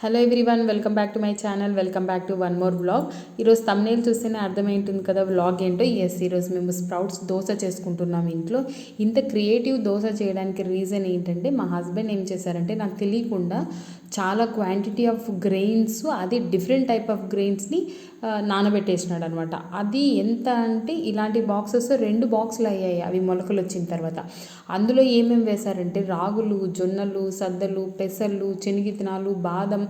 Hello everyone, welcome back to my channel. Welcome back to one more vlog. ఈరోజు thumbnail చూస్తేనే అర్థమైంటుంది కదా vlog ఏంటో. ఈరోజు మేము స్ప్రౌట్స్ దోశ చేసుకుంటున్నాం ఇంట్లో. ఇంత క్రియేటివ్ దోశ చేయడానికి రీజన్ ఏంటంటే, మా హస్బెండ్ ఏం చేశారంటే, నాకు తెలియకుండా చాలా క్వాంటిటీ ఆఫ్ గ్రెయిన్స్, అది డిఫరెంట్ టైప్ ఆఫ్ గ్రెయిన్స్ని నానబెట్టేసినాడు అనమాట. అది ఎంత అంటే, ఇలాంటి బాక్సెస్ 2 బాక్సులు అయ్యాయి అవి మొలకలు వచ్చిన తర్వాత. అందులో ఏమేమి వేశారంటే, రాగులు, జొన్నలు, సద్దలు, పెసళ్ళు, శనగిత్తనాలు, బాదం,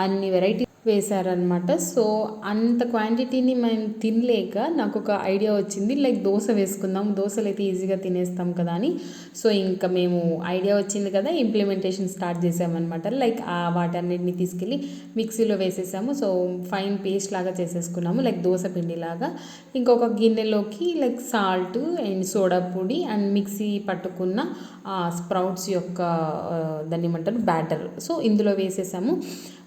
అన్ని వెరైటీ వేశారనమాట. సో అంత క్వాంటిటీని మేము తినలేక నాకు ఒక ఐడియా వచ్చింది, లైక్ దోశ వేసుకుందాం, దోశలు అయితే ఈజీగా తినేస్తాం కదా అని. సో ఇంకా మేము ఐడియా వచ్చింది కదా, ఇంప్లిమెంటేషన్ స్టార్ట్ చేసామన్నమాట. లైక్ వాటన్నిటిని తీసుకెళ్ళి మిక్సీలో వేసేసాము. సో ఫైన్ పేస్ట్ లాగా చేసేసుకున్నాము, లైక్ దోశ పిండిలాగా. ఇంకొక గిన్నెలోకి లైక్ సాల్ట్ అండ్ సోడా పొడి అండ్ మిక్సీ పట్టుకున్న స్ప్రౌట్స్ యొక్క దాన్ని ఏమంటారు బ్యాటర్, సో ఇందులో వేసేసాము.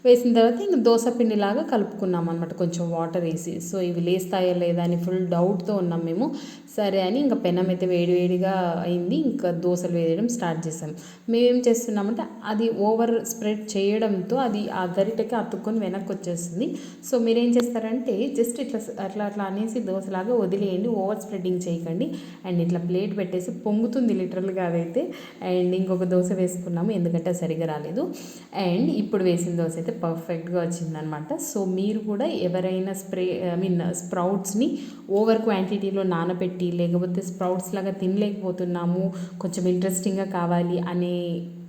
వేసిన తర్వాత ఇంక దోశ పిండిలాగా కలుపుకున్నాం అనమాట, కొంచెం వాటర్ వేసి. సో ఇవి లేస్తాయో లేదా అని ఫుల్ డౌట్తో ఉన్నాం మేము. సరే అని ఇంకా పెనం అయితే వేడివేడిగా అయింది, ఇంకా దోశలు వేయడం స్టార్ట్ చేసాం. మేమేం చేస్తున్నామంటే, అది ఓవర్ స్ప్రెడ్ చేయడంతో అది ఆ గరిటెకి అతుక్కొని వెనక్కి వచ్చేస్తుంది. సో మీరేం చేస్తారంటే, జస్ట్ ఇట్లా అట్లా అట్లా అనేసి దోశలాగా వదిలేయండి, ఓవర్ స్ప్రెడ్డింగ్ చేయకండి. అండ్ ఇట్లా ప్లేట్ పెట్టేసి పొంగుతుంది లిటరల్గా అదైతే. అండ్ ఇంకొక దోశ వేసుకున్నాము, ఎందుకంటే సరిగా రాలేదు. అండ్ ఇప్పుడు వేసిన దోశ అయితే పర్ఫెక్ట్గా వచ్చిందనమాట. సో మీరు కూడా ఎవరైనా స్ప్రౌట్స్ని ఓవర్ క్వాంటిటీలో నానబెట్టి, లేకపోతే స్ప్రౌట్స్ లాగా తినలేకపోతున్నాము, కొంచెం ఇంట్రెస్టింగ్గా కావాలి అని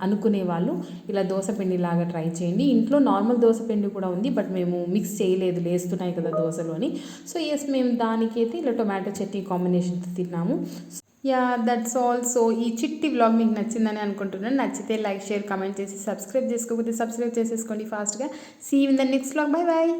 అనుకునే వాళ్ళు ఇలా దోశ పిండి లాగా ట్రై చేయండి. ఇంట్లో నార్మల్ దోశ పిండి కూడా ఉంది, బట్ మేము మిక్స్ చేయలేదు, లేస్తున్నాయి కదా దోశలోని. సో మేము దానికైతే ఇలా టొమాటో చట్నీ కాంబినేషన్తో తిన్నాము. That's all. సో ఈ చిట్టి వ్లాగ్ మీకు నచ్చిందని అనుకుంటున్నాను. నచ్చితే లైక్, షేర్, కామెంట్ చేసి సబ్స్క్రైబ్ చేసుకోకపోతే సబ్స్క్రైబ్ చేసేసుకోండి ఫాస్ట్గా. See you in the next vlog. Bye bye.